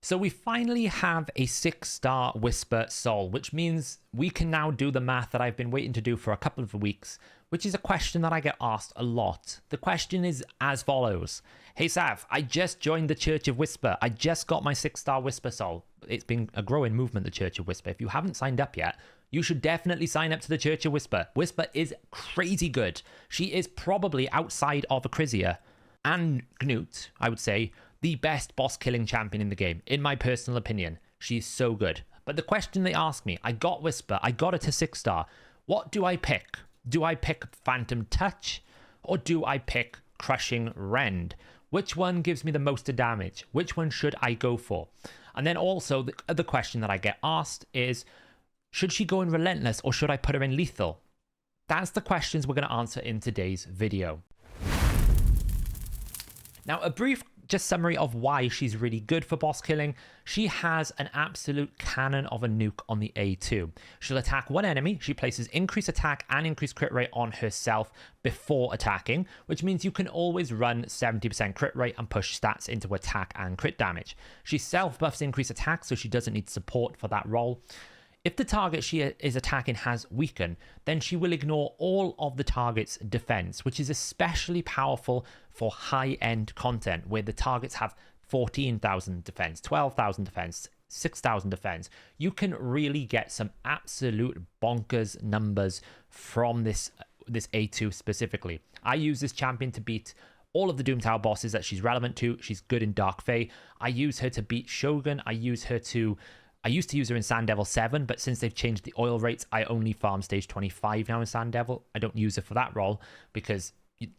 So we finally have a 6-star Whisper Soul, which means we can now do the math that I've been waiting to do for a couple of weeks, which is a question that I get asked a lot. The question is as follows. Hey Sav, I just joined the Church of Whisper. I just got my 6-star Whisper Soul. It's been a growing movement, the Church of Whisper. If you haven't signed up yet, you should definitely sign up to the Church of Whisper. Whisper is crazy good. She is probably, outside of Acrisia and Gnut, I would say, the best boss killing champion in the game, in my personal opinion. She's so good. But the question they ask me, I got Whisper, I got her to 6-star. What do I pick? Do I pick Phantom Touch or do I pick Crushing Rend? Which one gives me the most damage? Which one should I go for? And then also the other question that I get asked is, should she go in Relentless or should I put her in Lethal? That's the questions we're going to answer in today's video. Now, a brief just summary of why she's really good for boss killing. She has an absolute cannon of a nuke on the A2. She'll attack one enemy. She places increased attack and increased crit rate on herself before attacking, which means you can always run 70% crit rate and push stats into attack and crit damage. She self-buffs increased attack, so she doesn't need support for that role. If the target she is attacking has weaken, then she will ignore all of the target's defense, which is especially powerful for high-end content where the targets have 14,000 defense, 12,000 defense, 6,000 defense. You can really get some absolute bonkers numbers from this A2 specifically. I use this champion to beat all of the Doom Tower bosses that she's relevant to. She's good in Dark Fae. I use her to beat Shogun. I used to use her in Sand Devil 7, but since they've changed the oil rates, I only farm stage 25 now in Sand Devil. I don't use her for that role because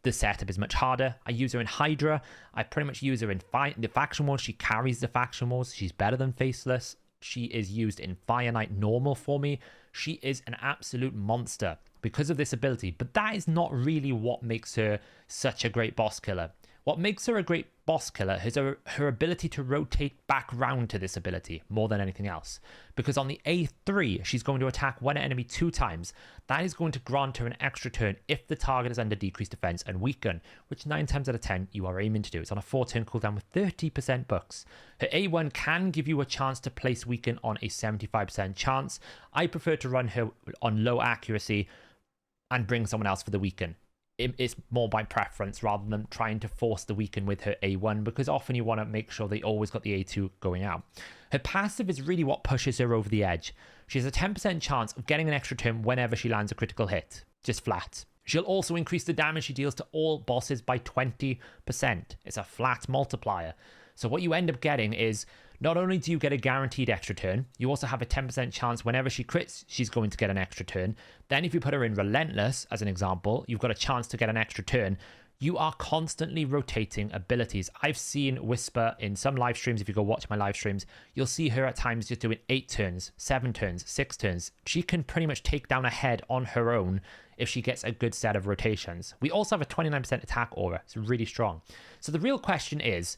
the setup is much harder. I use her in Hydra. I pretty much use her in the faction wars. She carries the faction wars. She's better than Faceless. She is used in Fire Knight normal for me. She is an absolute monster because of this ability, but that is not really what makes her such a great boss killer. What makes her a great boss killer is her ability to rotate back round to this ability more than anything else. Because on the A3, she's going to attack one enemy 2 times. That is going to grant her an extra turn if the target is under decreased defense and weaken, which 9 times out of 10 you are aiming to do. It's on a 4-turn cooldown with 30% books. Her A1 can give you a chance to place weaken on a 75% chance. I prefer to run her on low accuracy and bring someone else for the weaken. It's more by preference rather than trying to force the weaken with her A1, because often you want to make sure they always got the A2 going out. Her passive is really what pushes her over the edge. She has a 10% chance of getting an extra turn whenever she lands a critical hit, just flat. She'll also increase the damage she deals to all bosses by 20%. It's a flat multiplier. So what you end up getting is, not only do you get a guaranteed extra turn, you also have a 10% chance whenever she crits, she's going to get an extra turn. Then if you put her in Relentless, as an example, you've got a chance to get an extra turn. You are constantly rotating abilities. I've seen Whisper in some live streams. If you go watch my live streams, you'll see her at times just doing 8 turns, 7 turns, 6 turns. She can pretty much take down a head on her own if she gets a good set of rotations. We also have a 29% attack aura. It's really strong. So the real question is,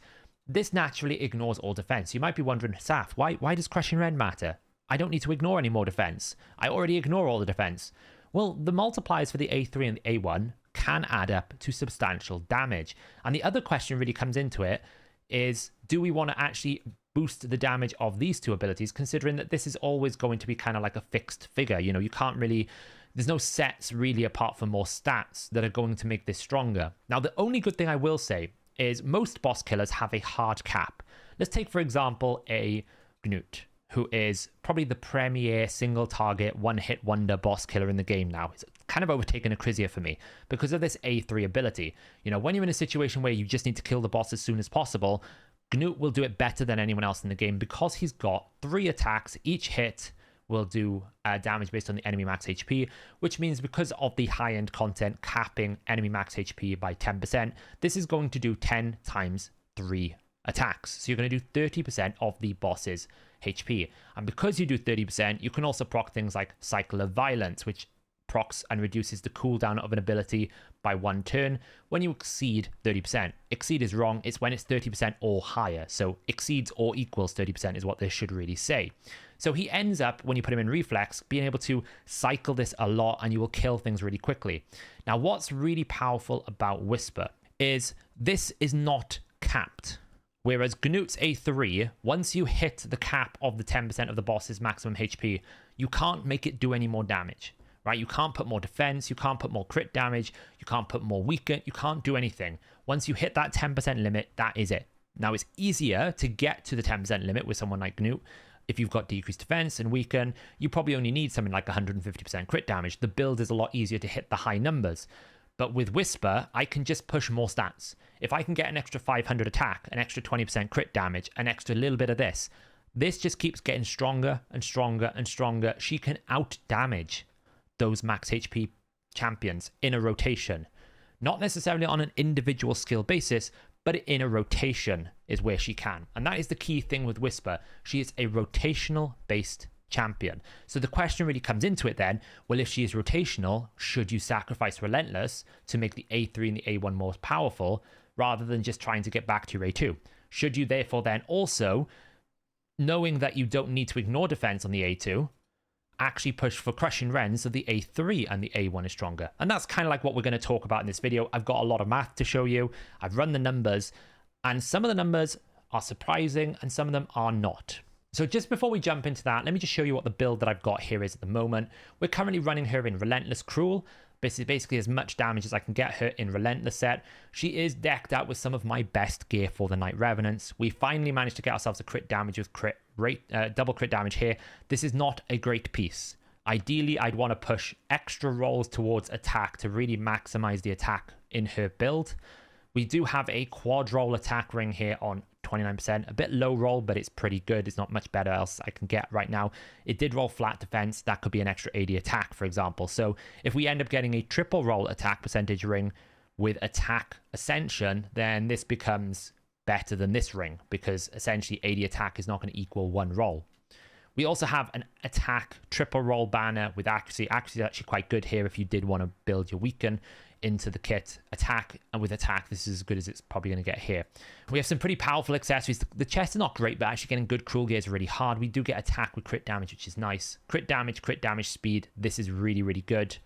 this naturally ignores all defense. You might be wondering, Saf, why does Crushing Rend matter? I don't need to ignore any more defense. I already ignore all the defense. Well, the multipliers for the A3 and the A1 can add up to substantial damage. And the other question really comes into it is, do we want to actually boost the damage of these 2 abilities, considering that this is always going to be kind of like a fixed figure? You know, you can't really, there's no sets really apart from more stats that are going to make this stronger. Now, the only good thing I will say is most boss killers have a hard cap. Let's take, for example, a Gnut, who is probably the premier single target, one-hit wonder boss killer in the game now. It's kind of overtaken Acrisia for me because of this A3 ability. You know, when you're in a situation where you just need to kill the boss as soon as possible, Gnut will do it better than anyone else in the game because he's got 3 attacks. Each hit will do damage based on the enemy max HP, which means because of the high-end content capping enemy max HP by 10%, this is going to do 10 times 3 attacks. So you're going to do 30% of the boss's HP. And because you do 30%, you can also proc things like Cycle of Violence, which procs and reduces the cooldown of an ability by 1 turn when you exceed 30%. Exceed is wrong. It's when it's 30% or higher. So exceeds or equals 30% is what this should really say. So he ends up, when you put him in Reflex, being able to cycle this a lot and you will kill things really quickly. Now, what's really powerful about Whisper is this is not capped. Whereas Gnut's A3, once you hit the cap of the 10% of the boss's maximum HP, you can't make it do any more damage, right? You can't put more defense, you can't put more crit damage, you can't put more weaken, you can't do anything. Once you hit that 10% limit, that is it. Now, it's easier to get to the 10% limit with someone like Gnut. If you've got decreased defense and weaken, you probably only need something like 150% crit damage. The build is a lot easier to hit the high numbers. But with Whisper, I can just push more stats. If I can get an extra 500 attack, an extra 20% crit damage, an extra little bit of this just keeps getting stronger and stronger and stronger. She can out damage those max HP champions in a rotation. Not necessarily on an individual skill basis, but in a rotation is where she can. And that is the key thing with Whisper. She is a rotational based champion. So the question really comes into it then, well, if she is rotational, should you sacrifice Relentless to make the A3 and the A1 more powerful rather than just trying to get back to your A2? Should you therefore then also, knowing that you don't need to ignore defense on the A2, actually push for crushing Rend so the A3 and the A1 is stronger? And that's kind of like what we're going to talk about in this video. I've got a lot of math to show you. I've run the numbers, and some of the numbers are surprising and some of them are not. So just before we jump into that, let me just show you what the build that I've got here is at the moment. We're currently running her in Relentless Cruel. Basically as much damage as I can get her in Relentless set. She is decked out with some of my best gear for the Night Revenants. We finally managed to get ourselves a crit damage with crit rate, double crit damage here. This is not a great piece. Ideally, I'd want to push extra rolls towards attack to really maximize the attack in her build. We do have a quad roll attack ring here on 29%, a bit low roll, but it's pretty good. It's not much better else I can get right now. It did roll flat defense. That could be an extra 80 attack, for example. So if we end up getting a triple roll attack percentage ring with attack ascension, then this becomes better than this ring, because essentially 80 attack is not going to equal one roll. We also have an attack triple roll banner with accuracy. Accuracy is actually quite good here if you did want to build your weaken into the kit. Attack, and with attack, this is as good as it's probably going to get here. We have some pretty powerful accessories. The chest is not great, but actually getting good cruel gear is really hard. We do get attack with crit damage, which is nice. Crit damage, speed. This is really, really good.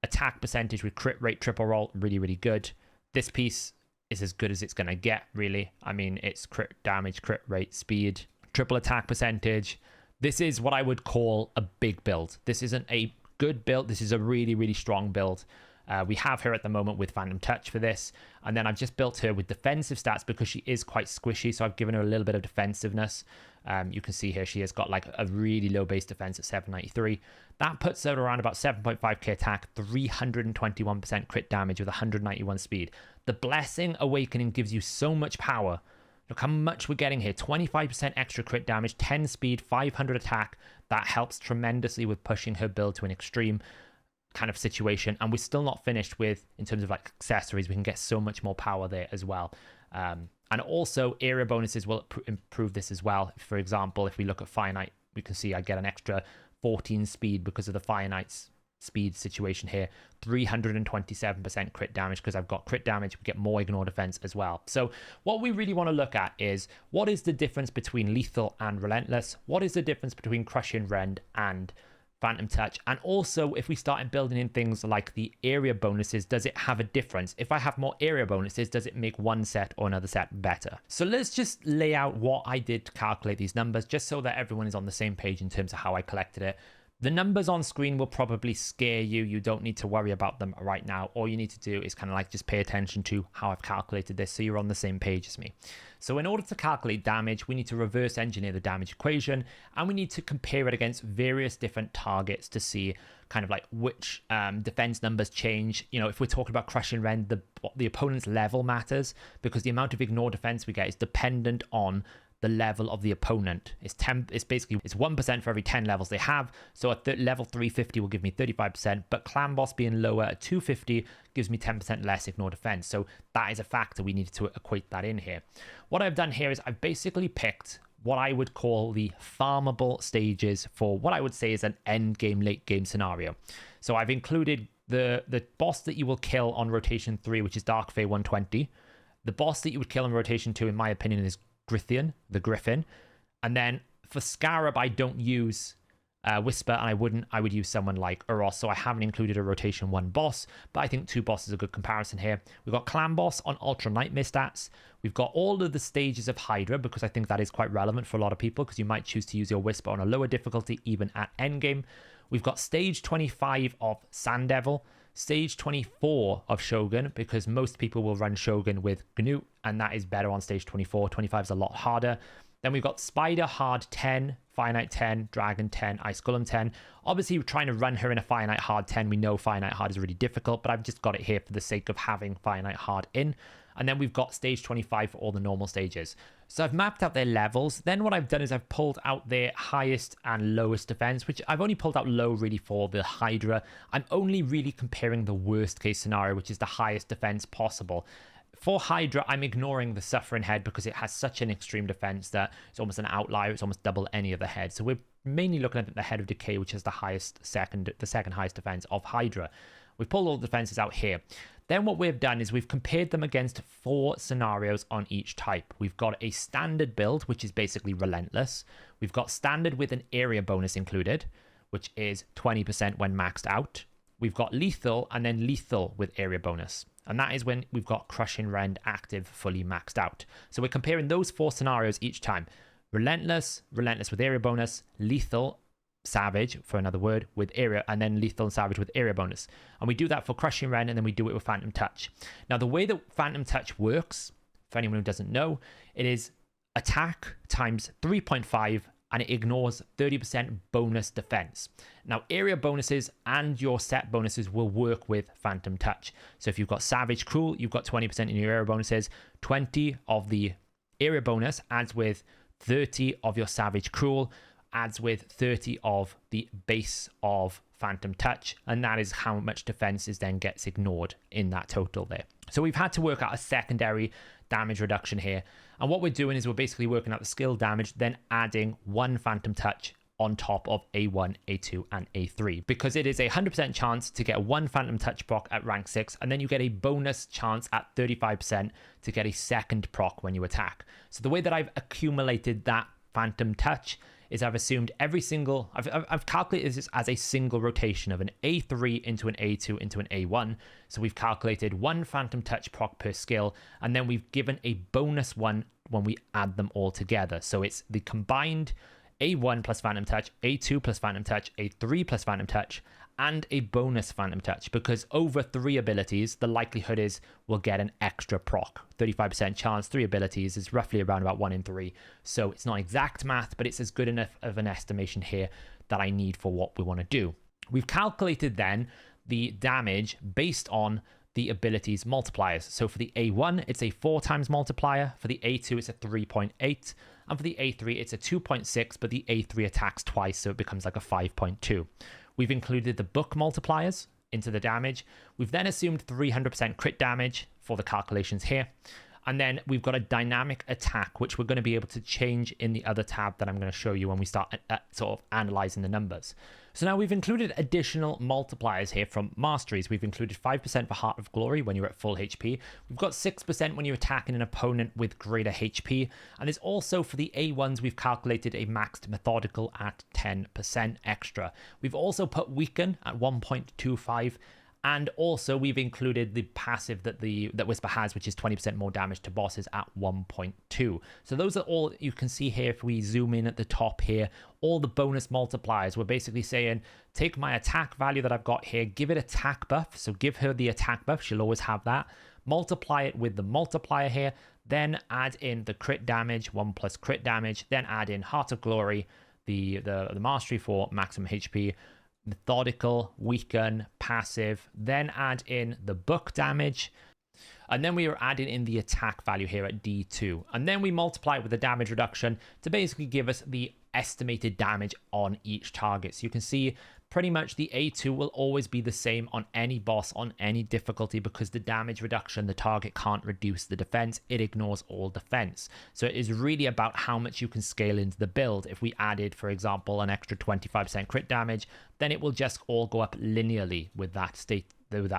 Attack percentage with crit rate, triple roll, really, really good. This piece is as good as it's going to get, really. I mean, it's crit damage, crit rate, speed, triple attack percentage. This is what I would call a big build. This isn't a good build. This is a really, really strong build. We have her at the moment with Phantom Touch for this. And then I've just built her with defensive stats because she is quite squishy. So I've given her a little bit of defensiveness. You can see here she has got like a really low base defense at 793. That puts her around about 7.5k attack, 321% crit damage with 191 speed. The Blessing Awakening gives you so much power. Look how much we're getting here. 25% extra crit damage, 10 speed, 500 attack. That helps tremendously with pushing her build to an extreme kind of situation. And we're still not finished with, in terms of like accessories, we can get so much more power there as well. And also area bonuses will improve this as well. For example, if we look at Fire Knight, we can see I get an extra 14 speed because of the Fire Knight's speed situation here. 327% crit damage because I've got crit damage. We get more ignore defense as well. So what we really want to look at is, what is the difference between lethal and relentless? What is the difference between crushing Rend and Phantom Touch? And also, if we start building in things like the area bonuses, does it have a difference? If I have more area bonuses, does it make one set or another set better? So let's just lay out what I did to calculate these numbers, just so that everyone is on the same page in terms of how I collected it. The numbers on screen will probably scare you. You don't need to worry about them right now. All you need to do is kind of like just pay attention to how I've calculated this so you're on the same page as me. So in order to calculate damage, we need to reverse engineer the damage equation, and we need to compare it against various different targets to see kind of like which defense numbers change. You know, if we're talking about crushing Rend, the opponent's level matters, because the amount of ignore defense we get is dependent on the level of the opponent. It's basically 1% for every 10 levels they have. So at level 350 will give me 35%, but Clan Boss being lower at 250 gives me 10% less ignore defense. So that is a factor. We need to equate that in here. What I've done here is I've basically picked what I would call the farmable stages for what I would say is an end game, late game scenario. So I've included the boss that you will kill on rotation 3, which is Dark Fae 120. The boss that you would kill on rotation 2, in my opinion, is the Griffin. And then for Scarab, I don't use Whisper, and I would use someone like Uros, so I haven't included a rotation 1 boss, but I think 2 bosses is a good comparison here. We've got Clan Boss on Ultra Nightmare stats. We've got all of the stages of Hydra, because I think that is quite relevant for a lot of people, because you might choose to use your Whisper on a lower difficulty, even at endgame. We've got stage 25 of Sand Devil, stage 24 of Shogun, because most people will run Shogun with GNU, and that is better on stage 24. 25 is a lot harder. Then we've got Spider Hard 10, Fire Knight 10, Dragon 10, Ice Golem 10. Obviously, we're trying to run her in a Fire Knight Hard 10. We know Fire Knight Hard is really difficult, but I've just got it here for the sake of having Fire Knight Hard in. And then we've got stage 25 for all the normal stages. So I've mapped out their levels. Then what I've done is I've pulled out their highest and lowest defense, which I've only pulled out low really for the Hydra. I'm only really comparing the worst case scenario, which is the highest defense possible. For Hydra, I'm ignoring the Suffering Head because it has such an extreme defense that it's almost an outlier. It's almost double any of the heads. So we're mainly looking at the Head of Decay, which is the second highest defense of Hydra. We've pulled all the defenses out here. Then what we've done is we've compared them against 4 scenarios on each type. We've got a standard build, which is basically Relentless. We've got standard with an area bonus included, which is 20% when maxed out. We've got lethal, and then lethal with area bonus. And that is when we've got Crushing Rend active, fully maxed out. So we're comparing those 4 scenarios each time. Relentless, Relentless with area bonus, lethal, Savage, for another word, with area, and then lethal and Savage with area bonus. And we do that for Crushing Rend, and then we do it with Phantom Touch. Now, the way that Phantom Touch works, for anyone who doesn't know, it is attack times 3.5, and it ignores 30% bonus defense. Now, area bonuses and your set bonuses will work with Phantom Touch. So if you've got Savage Cruel, you've got 20% in your area bonuses. 20 of the area bonus adds with 30 of your Savage Cruel, adds with 30 of the base of Phantom Touch, and that is how much defense is then gets ignored in that total there. So we've had to work out a secondary damage reduction here, and what we're doing is we're basically working out the skill damage, then adding 1 Phantom Touch on top of A1, A2, and A3, because it is a 100% chance to get 1 Phantom Touch proc at rank 6, and then you get a bonus chance at 35% to get a second proc when you attack. So the way that I've accumulated that Phantom Touch is I've assumed every single, I've calculated this as a single rotation of an A3 into an A2 into an A1. So we've calculated 1 Phantom Touch proc per skill, and then we've given a bonus one when we add them all together. So it's the combined A1 plus Phantom Touch, A2 plus Phantom Touch, A3 plus Phantom Touch, and a bonus Phantom Touch, because over 3 abilities, the likelihood is we'll get an extra proc. 35% chance, 3 abilities is roughly around about 1 in 3. So it's not exact math, but it's as good enough of an estimation here that I need for what we want to do. We've calculated then the damage based on the abilities multipliers. So for the A1, it's a 4 times multiplier. For the A2, it's a 3.8. And for the A3, it's a 2.6, but the A3 attacks twice, so it becomes like a 5.2. We've included the book multipliers into the damage. We've then assumed 300% crit damage for the calculations here. And then we've got a dynamic attack, which we're going to be able to change in the other tab that I'm going to show you when we start sort of analyzing the numbers. So now we've included additional multipliers here from masteries. We've included 5% for Heart of Glory when you're at full HP. We've got 6% when you're attacking an opponent with greater HP. And there's also, for the A1s, we've calculated a maxed methodical at 10% extra. We've also put weaken at 1.25. And also we've included the passive that Whisper has, which is 20% more damage to bosses at 1.2. So those are all you can see here. If we zoom in at the top here, all the bonus multipliers, we're basically saying, take my attack value that I've got here, give it attack buff. So give her the attack buff. She'll always have that. Multiply it with the multiplier here, then add in the crit damage, 1 plus crit damage, then add in Heart of Glory, the mastery for maximum HP, methodical, weaken, passive, then add in the book damage, and then we are adding in the attack value here at D2, and then we multiply it with the damage reduction to basically give us the estimated damage on each target. So you can see pretty much the A2 will always be the same on any boss on any difficulty, because the damage reduction, the target can't reduce the defense, it ignores all defense. So it is really about how much you can scale into the build. If we added, for example, an extra 25% crit damage, then it will just all go up linearly with that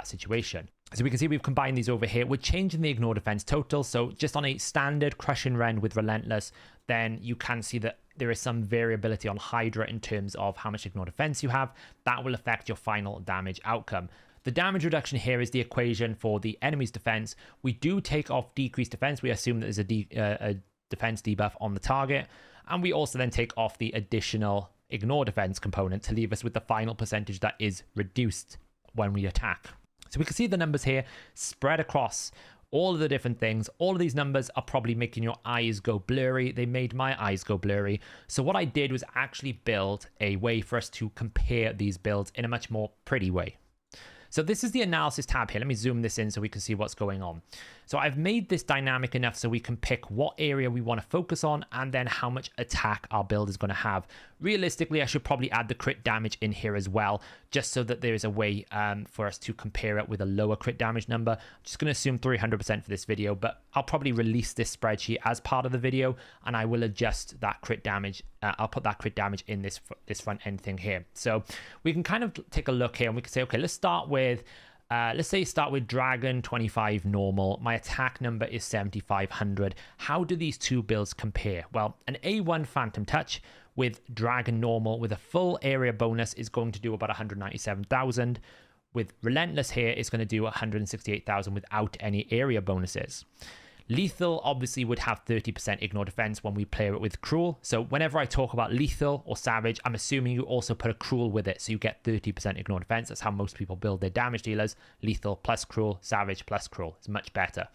situation. So we can see we've combined these over here. We're changing the ignore defense total. So just on a standard Crushing Rend with Relentless, then you can see that there is some variability on Hydra in terms of how much ignore defense you have. That will affect your final damage outcome. The damage reduction here is the equation for the enemy's defense. We do take off decreased defense. We assume that there's a defense debuff on the target. And we also then take off the additional ignore defense component to leave us with the final percentage that is reduced when we attack. So we can see the numbers here spread across all of the different things. All of these numbers are probably making your eyes go blurry. They made my eyes go blurry. So what I did was actually build a way for us to compare these builds in a much more pretty way. So this is the analysis tab here. Let me zoom this in so we can see what's going on. So I've made this dynamic enough so we can pick what area we want to focus on and then how much attack our build is going to have. Realistically, I should probably add the crit damage in here as well, just so that there is a way for us to compare it with a lower crit damage number. I'm just going to assume 300% for this video, but I'll probably release this spreadsheet as part of the video and I will adjust that crit damage. I'll put that crit damage in this front end thing here. So we can kind of take a look here and we can say, okay, let's start with start with Dragon 25 normal. My attack number is 7,500. How do these two builds compare? Well, an A1 Phantom Touch with Dragon normal with a full area bonus is going to do about 197,000. With Relentless here, it's going to do 168,000 without any area bonuses. Lethal obviously would have 30% ignore defense when we play it with Cruel. So whenever I talk about Lethal or Savage, I'm assuming you also put a Cruel with it. So you get 30% ignore defense. That's how most people build their damage dealers. Lethal plus Cruel, Savage plus Cruel. It's much better.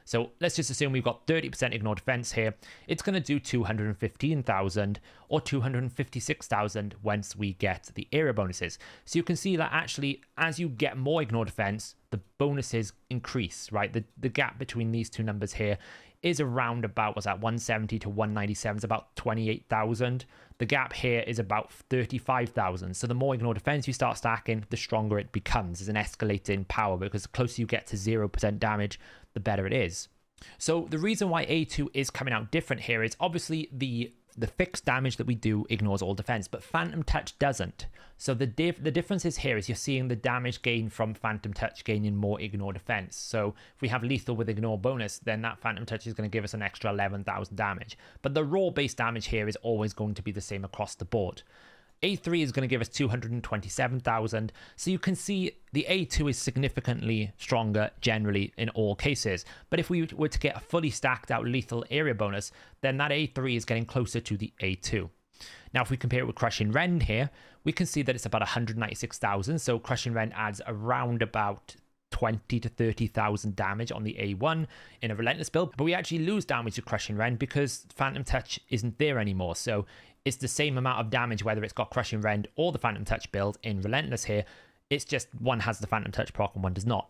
So let's just assume we've got 30% ignore defense here. It's going to do 215,000 or 256,000 once we get the area bonuses. So you can see that actually as you get more ignore defense, the bonuses increase, right? The gap between these two numbers here is around about, what's that, 170 to 197 is about 28,000. The gap here is about 35,000. So the more ignore defense you start stacking, the stronger it becomes. There's an escalating power because the closer you get to 0% damage, the better it is. So the reason why A2 is coming out different here is obviously the fixed damage that we do ignores all defense, but Phantom Touch doesn't. So the difference is here is you're seeing the damage gain from Phantom Touch gaining more ignore defense. So if we have Lethal with ignore bonus, then that Phantom Touch is going to give us an extra 11,000 damage. But the raw base damage here is always going to be the same across the board. A3 is going to give us 227,000. So you can see the A2 is significantly stronger generally in all cases. But if we were to get a fully stacked out lethal area bonus, then that A3 is getting closer to the A2. Now, if we compare it with Crushing Rend here, we can see that it's about 196,000. So Crushing Rend adds around about 20 to 30,000 damage on the A1 in a Relentless build. But we actually lose damage to Crushing Rend because Phantom Touch isn't there anymore. So it's the same amount of damage whether it's got Crushing Rend or the Phantom Touch build in Relentless here. It's just one has the Phantom Touch proc and one does not.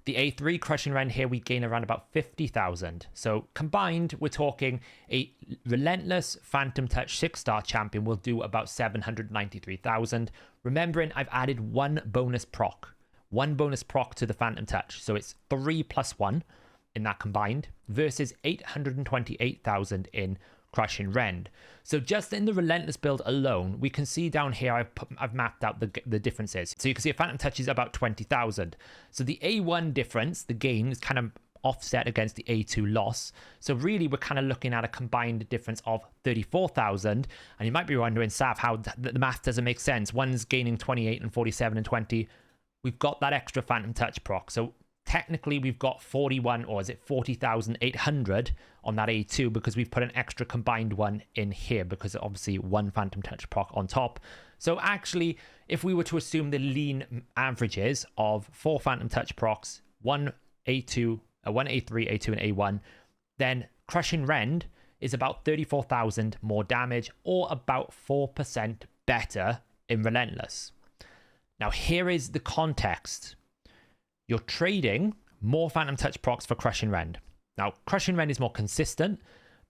The A3 Crushing Rend here, we gain around about 50,000. So combined, we're talking a Relentless Phantom Touch 6-star champion will do about 793,000. Remembering, I've added one bonus proc to the Phantom Touch. So it's 3 plus 1 in that combined versus 828,000 in Crushing Rend. So just in the Relentless build alone, we can see down here, I've mapped out the differences. So you can see a Phantom Touch is about 20,000. So the A1 difference, the gain, is kind of offset against the A2 loss. So really, we're kind of looking at a combined difference of 34,000. And you might be wondering, Sav, how the math doesn't make sense. One's gaining 28 and 47 and 20. We've got that extra Phantom Touch proc. So technically we've got 41 or is it 40,800 on that A2 because we've put an extra combined one in here because obviously one Phantom Touch proc on top. So actually, if we were to assume the lean averages of 4 Phantom Touch procs, one A2, one A3, A2 and A1, then Crushing Rend is about 34,000 more damage or about 4% better in Relentless. Now here is the context. You're trading more Phantom Touch procs for Crushing Rend. Now, Crushing Rend is more consistent,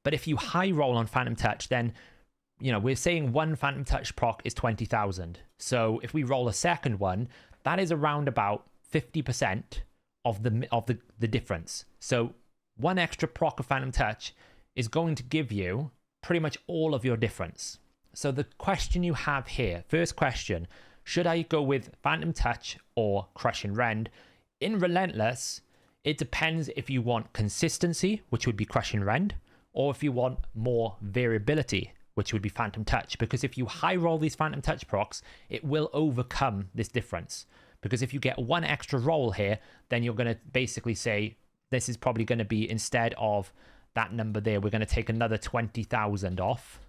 but if you high roll on Phantom Touch, then, you know, we're saying one Phantom Touch proc is 20,000. So if we roll a second one, that is around about 50% of the difference. So one extra proc of Phantom Touch is going to give you pretty much all of your difference. So the question you have here, first question, should I go with Phantom Touch or Crushing Rend? In Relentless, it depends if you want consistency, which would be Crushing Rend, or if you want more variability, which would be Phantom Touch. Because if you high roll these Phantom Touch procs, it will overcome this difference. Because if you get one extra roll here, then you're going to basically say, this is probably going to be, instead of that number there, we're going to take another 20,000 off.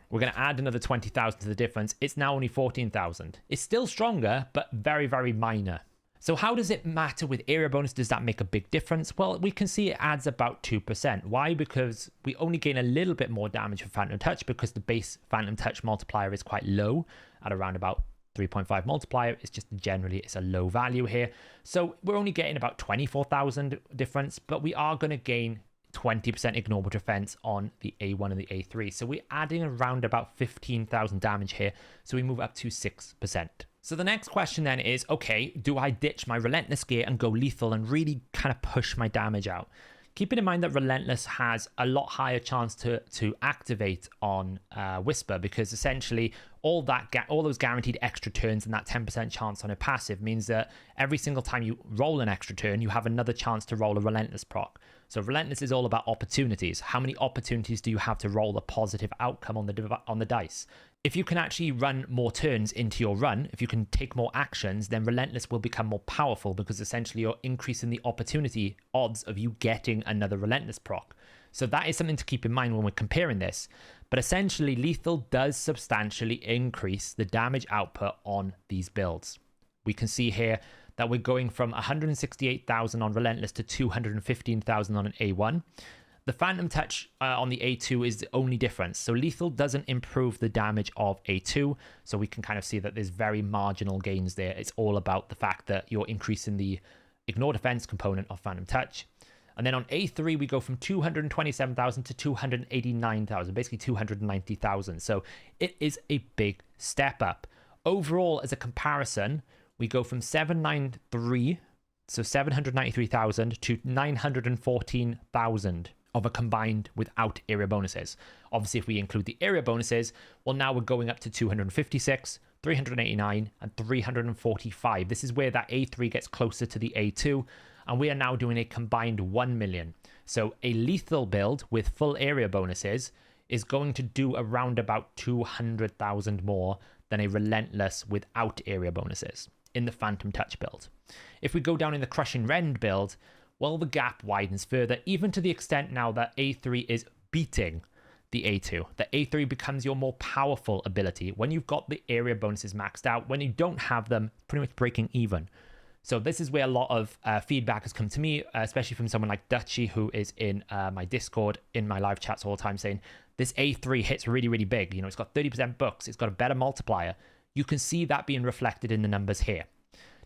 We're going to add another 20,000 to the difference. It's now only 14,000. It's still stronger, but very, very minor. So how does it matter with area bonus? Does that make a big difference? Well, we can see it adds about 2%. Why? Because we only gain a little bit more damage for Phantom Touch because the base Phantom Touch multiplier is quite low at around about 3.5 multiplier. It's just generally, it's a low value here. So we're only getting about 24,000 difference, but we are going to gain 20% ignorable defense on the A1 and the A3. So we're adding around about 15,000 damage here. So we move up to 6%. So the next question then is, okay, do I ditch my Relentless gear and go lethal and really kind of push my damage out? Keeping in mind that Relentless has a lot higher chance to activate on Whisper, because essentially all those guaranteed extra turns and that 10% chance on a passive means that every single time you roll an extra turn, you have another chance to roll a Relentless proc. So Relentless is all about opportunities. How many opportunities do you have to roll a positive outcome on the dice? If you can actually run more turns into your run, if you can take more actions, then Relentless will become more powerful, because essentially you're increasing the opportunity odds of you getting another Relentless proc. So that is something to keep in mind when we're comparing this. But essentially, lethal does substantially increase the damage output on these builds. We can see here that we're going from 168,000 on Relentless to 215,000 on an A1. The Phantom Touch on the A2 is the only difference. So lethal doesn't improve the damage of A2. So we can kind of see that there's very marginal gains there. It's all about the fact that you're increasing the ignore defense component of Phantom Touch. And then on A3, we go from 227,000 to 289,000, basically 290,000. So it is a big step up. Overall, as a comparison, we go from 793,000 to 914,000 of a combined without area bonuses. Obviously, if we include the area bonuses, well, now we're going up to 256, 389, and 345. This is where that A3 gets closer to the A2, and we are now doing a combined 1 million. So a lethal build with full area bonuses is going to do around about 200,000 more than a Relentless without area bonuses in the Phantom Touch build. If we go down in the Crushing Rend build, well, the gap widens further, even to the extent now that A3 is beating the A2. The A3 becomes your more powerful ability when you've got the area bonuses maxed out. When you don't have them, pretty much breaking even. So this is where a lot of feedback has come to me, especially from someone like Dutchy, who is in my Discord, in my live chats all the time, saying this A3 hits really, really big. You know, it's got 30% books. It's got a better multiplier. You can see that being reflected in the numbers here.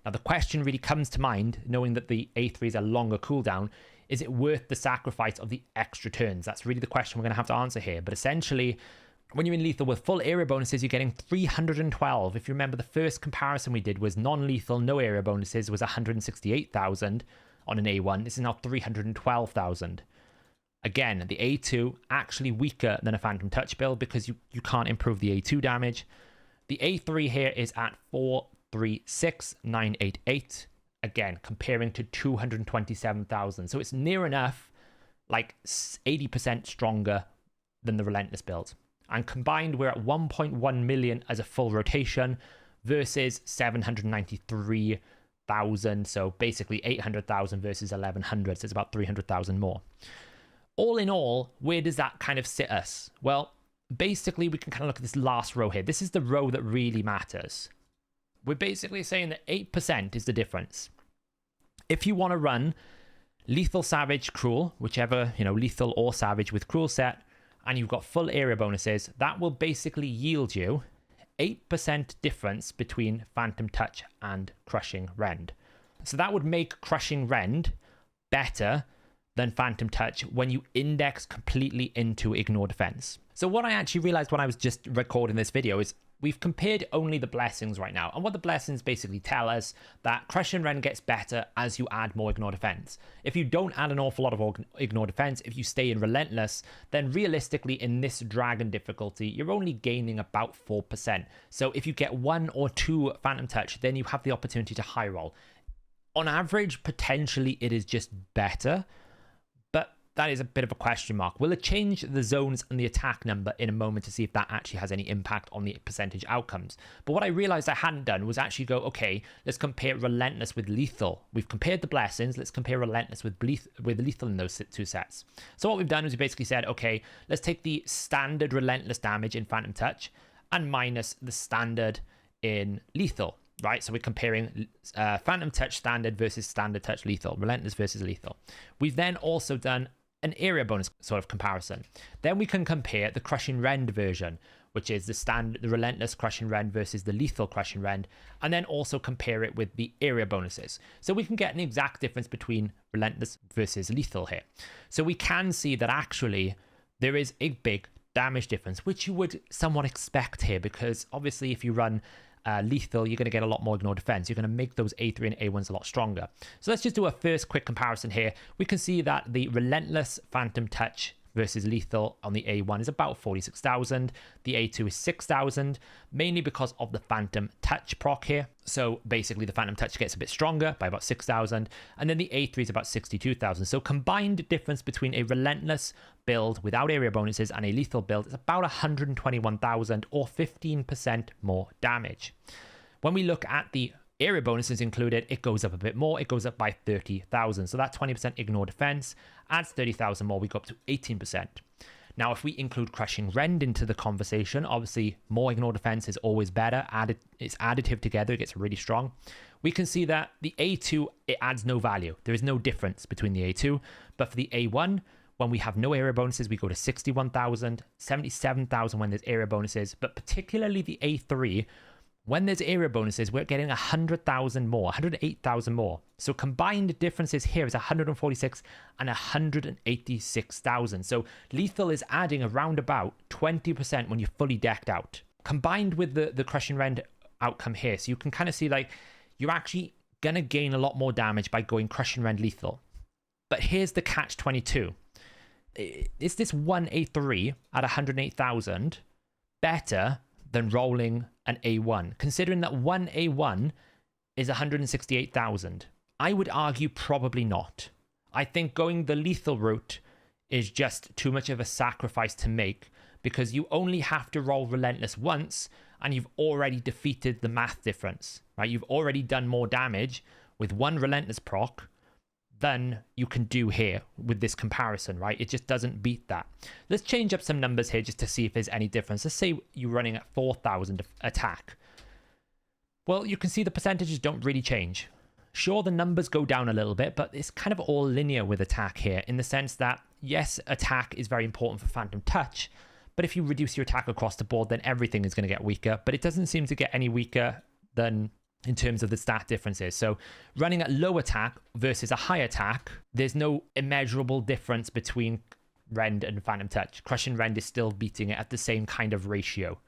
Now, the question really comes to mind, knowing that the A3 is a longer cooldown, is it worth the sacrifice of the extra turns? That's really the question we're going to have to answer here. But essentially, when you're in lethal with full area bonuses, you're getting 312. If you remember, the first comparison we did was non-lethal, no area bonuses, was 168,000 on an A1. This is now 312,000. Again, the A2 actually weaker than a Phantom Touch build because you can't improve the A2 damage. The A3 here is at 436,988. Again, comparing to 227,000. So it's near enough, like 80% stronger than the Relentless build. And combined, we're at 1.1 million as a full rotation versus 793,000. So basically 800,000 versus 1,100. So it's about 300,000 more. All in all, where does that kind of sit us? Well, basically, we can kind of look at this last row here. This is the row that really matters. We're basically saying that 8% is the difference. If you want to run lethal, savage, cruel, whichever, lethal or savage with cruel set, and you've got full area bonuses, that will basically yield you 8% difference between Phantom Touch and Crushing Rend. So that would make Crushing Rend better than Phantom Touch when you index completely into ignore defense. So what I actually realized when I was just recording this video is we've compared only the blessings right now. And what the blessings basically tell us that Crushing Rend gets better as you add more ignore defense. If you don't add an awful lot of ignore defense, if you stay in Relentless, then realistically in this dragon difficulty, you're only gaining about 4%. So if you get 1 or 2 Phantom Touch, then you have the opportunity to high roll. On average, potentially it is just better. that is a bit of a question mark. We'll change the zones and the attack number in a moment to see if that actually has any impact on the percentage outcomes. But what I realized I hadn't done was actually go, okay, let's compare Relentless with Lethal. We've compared the blessings. Let's compare Relentless with Lethal in those two sets. So what we've done is we basically said, okay, let's take the standard Relentless damage in Phantom Touch and minus the standard in Lethal. Right, so we're comparing Phantom Touch standard versus standard touch lethal, Relentless versus lethal. We've then also done an area bonus sort of comparison. Then we can compare the Crushing Rend version, which is the Relentless Crushing Rend versus the lethal Crushing Rend, and then also compare it with the area bonuses. So we can get an exact difference between Relentless versus lethal here. So we can see that actually there is a big damage difference, which you would somewhat expect here, because obviously if you run lethal, you're going to get a lot more ignore defense. You're going to make those A3 and A1s a lot stronger. So let's just do a first quick comparison here. We can see that the Relentless Phantom Touch versus lethal on the A1 is about 46,000. The A2 is 6,000, mainly because of the Phantom Touch proc here. So basically the Phantom Touch gets a bit stronger by about 6,000, and then the A3 is about 62,000. So combined difference between a Relentless build without area bonuses and a lethal build is about 121,000 or 15% more damage. When we look at the area bonuses included, it goes up a bit more. It goes up by 30,000. So that 20% ignore defense adds 30,000 more. We go up to 18%. Now, if we include Crushing Rend into the conversation, obviously more ignore defense is always better. It's additive together. It gets really strong. We can see that the A2, it adds no value. There is no difference between the A2. But for the A1, when we have no area bonuses, we go to 61,000, 77,000 when there's area bonuses. But particularly the A3, when there's area bonuses, we're getting 100,000 more, 108,000 more. So combined differences here is 146 and 186,000. So lethal is adding around about 20% when you're fully decked out. Combined with the Crushing Rend outcome here, so you can kind of see like you're actually going to gain a lot more damage by going Crushing Rend lethal. But here's the catch-22. Is this one A3 at 108,000 better than rolling an A1, considering that one A1 is 168,000? I would argue probably not. I think going the lethal route is just too much of a sacrifice to make, because you only have to roll Relentless once and you've already defeated the math difference, right? You've already done more damage with one Relentless proc than you can do here with this comparison, right? It just doesn't beat that. Let's change up some numbers here just to see if there's any difference. Let's say you're running at 4,000 attack. Well, you can see the percentages don't really change. Sure, the numbers go down a little bit, but it's kind of all linear with attack here, in the sense that, yes, attack is very important for Phantom Touch, but if you reduce your attack across the board, then everything is going to get weaker, but it doesn't seem to get any weaker than in terms of the stat differences. So running at low attack versus a high attack, there's no immeasurable difference between Rend and Phantom Touch. Crushing Rend is still beating it at the same kind of ratio.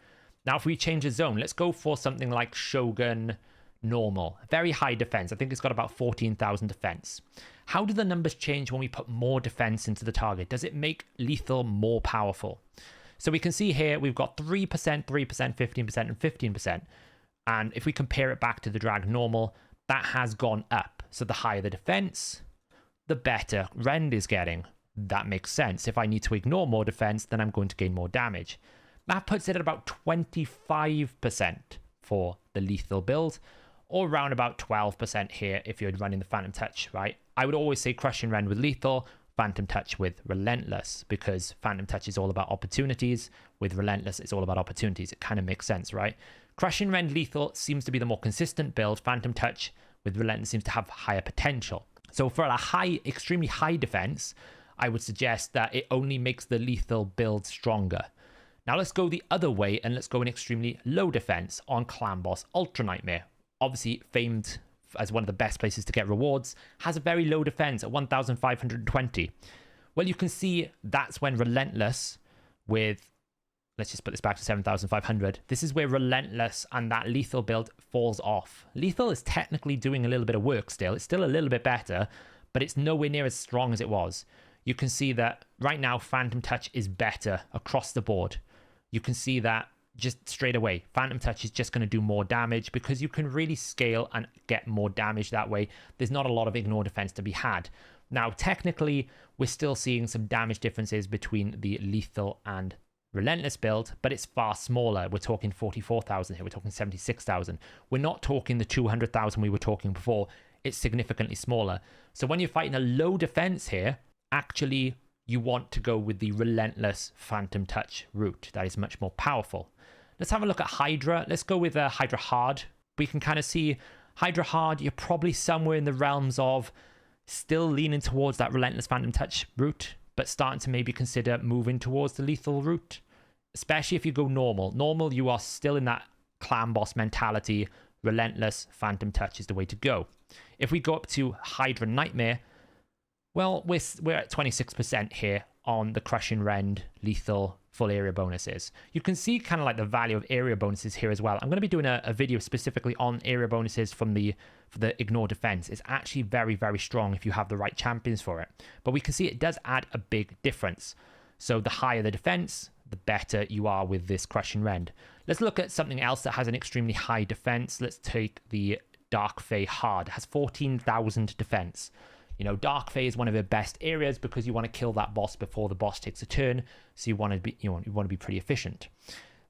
Now, if we change the zone, let's go for something like Shogun Normal. Very high defense. I think it's got about 14,000 defense. How do the numbers change when we put more defense into the target? Does it make lethal more powerful? So we can see here we've got 3%, 3%, 15%, and 15%. And if we compare it back to the drag normal, that has gone up. So the higher the defense, the better Rend is getting. That makes sense. If I need to ignore more defense, then I'm going to gain more damage. That puts it at about 25% for the lethal build, or around about 12% here if you're running the Phantom Touch, right? I would always say Crushing Rend with lethal, Phantom Touch with Relentless, because Phantom Touch is all about opportunities. With Relentless, it's all about opportunities. It kind of makes sense, right? Crushing Rend lethal seems to be the more consistent build. Phantom Touch with Relentless seems to have higher potential. So for a extremely high defense, I would suggest that it only makes the lethal build stronger. Now let's go the other way, and let's go in extremely low defense on Clan Boss Ultra Nightmare. Obviously famed as one of the best places to get rewards, has a very low defense at 1,520. Well, you can see that's when Relentless with, let's just put this back to 7,500. This is where Relentless and that lethal build falls off. Lethal is technically doing a little bit of work still. It's still a little bit better, but it's nowhere near as strong as it was. You can see that right now Phantom Touch is better across the board. You can see that just straight away. Phantom Touch is just going to do more damage because you can really scale and get more damage that way. There's not a lot of ignore defense to be had. Now, technically, we're still seeing some damage differences between the lethal and Relentless build, but it's far smaller. We're talking 44,000 here. We're talking 76,000. We're not talking the 200,000 we were talking before. It's significantly smaller. So when you're fighting a low defense here, actually, you want to go with the Relentless Phantom Touch route. That is much more powerful. Let's have a look at Hydra. Let's go with Hydra Hard. We can kind of see Hydra Hard, you're probably somewhere in the realms of still leaning towards that Relentless Phantom Touch route, but starting to maybe consider moving towards the lethal route, especially if you go normal. Normal, you are still in that clan boss mentality. Relentless Phantom Touch is the way to go. If we go up to Hydra Nightmare, well, we're at 26% here on the Crushing Rend lethal full area bonuses. You can see kind of like the value of area bonuses here as well. I'm going to be doing a video specifically on area bonuses for the ignore defense. It's actually very, very strong if you have the right champions for it. But we can see it does add a big difference. So the higher the defense, the better you are with this Crushing Rend. Let's look at something else that has an extremely high defense. Let's take the Dark Fae Hard. It has 14,000 defense. You know, Dark Fae is one of the best areas because you want to kill that boss before the boss takes a turn. So you want to be pretty efficient.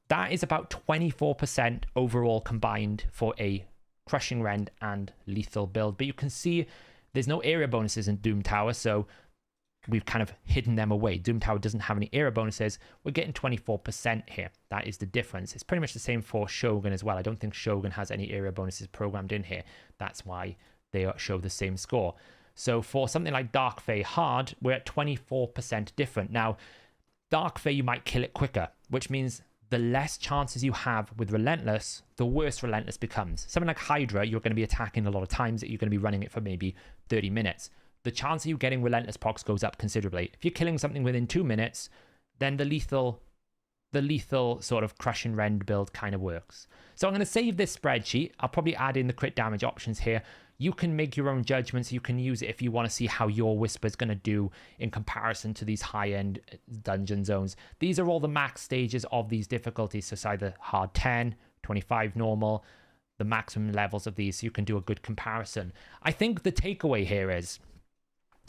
That is about 24% overall combined for a Crushing Rend and lethal build. But you can see there's no area bonuses in Doom Tower, so we've kind of hidden them away. Doom Tower doesn't have any area bonuses. We're getting 24% here. That is the difference. It's pretty much the same for Shogun as well. I don't think Shogun has any area bonuses programmed in here. That's why they show the same score. So for something like Dark Fae Hard, we're at 24% different. Now, Dark Fae, you might kill it quicker, which means the less chances you have with Relentless, the worse Relentless becomes. Something like Hydra, you're going to be attacking a lot of times, that you're going to be running it for maybe 30 minutes. The chance of you getting Relentless procs goes up considerably. If you're killing something within 2 minutes, then the lethal sort of Crushing Rend build kind of works. So I'm going to save this spreadsheet. I'll probably add in the crit damage options here. You can make your own judgments. You can use it if you want to see how your Whisper is going to do in comparison to these high-end dungeon zones. These are all the max stages of these difficulties. So it's either hard 10, 25 normal, the maximum levels of these. So you can do a good comparison. I think the takeaway here is,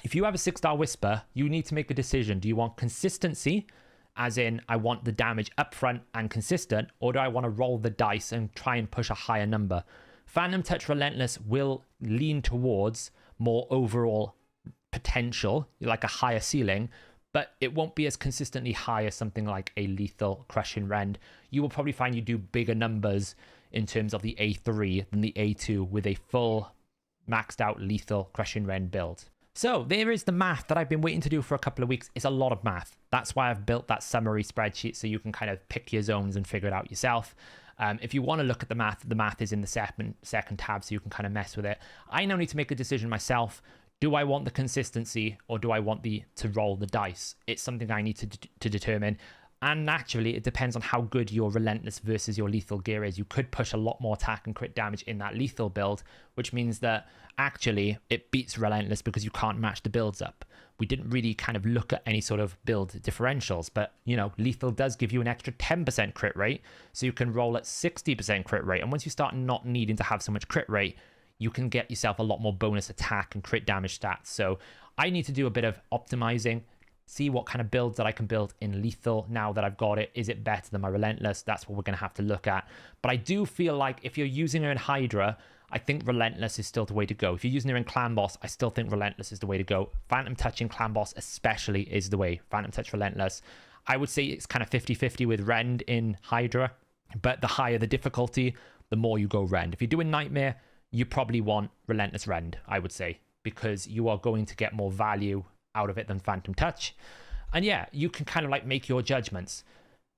if you have a 6-star Whisper, you need to make a decision. Do you want consistency, as in I want the damage upfront and consistent, or do I want to roll the dice and try and push a higher number? Phantom Touch Relentless will lean towards more overall potential, like a higher ceiling, but it won't be as consistently high as something like a lethal Crushing Rend. You will probably find you do bigger numbers in terms of the A3 than the A2 with a full maxed out lethal Crushing Rend build. So there is the math that I've been waiting to do for a couple of weeks. It's a lot of math. That's why I've built that summary spreadsheet so you can kind of pick your zones and figure it out yourself. If you want to look at the math is in the second tab, so you can kind of mess with it. I now need to make a decision myself. Do I want the consistency, or do I want to roll the dice? It's something I need to determine. And naturally, it depends on how good your Relentless versus your lethal gear is. You could push a lot more attack and crit damage in that lethal build, which means that actually it beats Relentless because you can't match the builds up. We didn't really kind of look at any sort of build differentials, but, you know, lethal does give you an extra 10% crit rate, so you can roll at 60% crit rate. And once you start not needing to have so much crit rate, you can get yourself a lot more bonus attack and crit damage stats. So I need to do a bit of optimizing, see what kind of builds that I can build in lethal now that I've got it. Is it better than my Relentless? That's what we're going to have to look at. But I do feel like if you're using her in Hydra, I think Relentless is still the way to go. If you're using her in Clan Boss, I still think Relentless is the way to go. Phantom Touch in Clan Boss especially is the way. Phantom Touch Relentless. I would say it's kind of 50-50 with Rend in Hydra, but the higher the difficulty, the more you go Rend. If you're doing Nightmare, you probably want Relentless Rend, I would say, because you are going to get more value out of it than Phantom Touch. And yeah, you can kind of like make your judgments.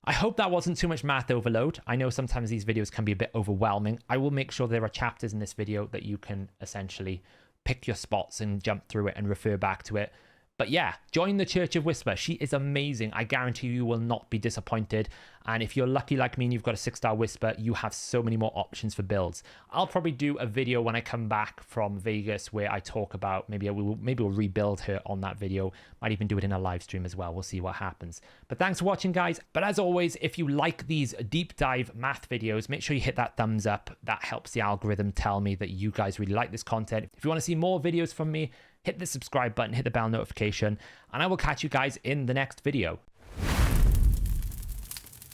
I hope that wasn't too much math overload. I know sometimes these videos can be a bit overwhelming. I will make sure there are chapters in this video that you can essentially pick your spots and jump through it and refer back to it. But yeah, join the Church of Whisper. She is amazing. I guarantee you will not be disappointed. And if you're lucky like me and you've got a 6-star Whisper, you have so many more options for builds. I'll probably do a video when I come back from Vegas where I talk about, maybe we'll rebuild her on that video. Might even do it in a live stream as well. We'll see what happens. But thanks for watching, guys. But as always, if you like these deep dive math videos, make sure you hit that thumbs up. That helps the algorithm tell me that you guys really like this content. If you want to see more videos from me, hit the subscribe button, hit the bell notification, and I will catch you guys in the next video.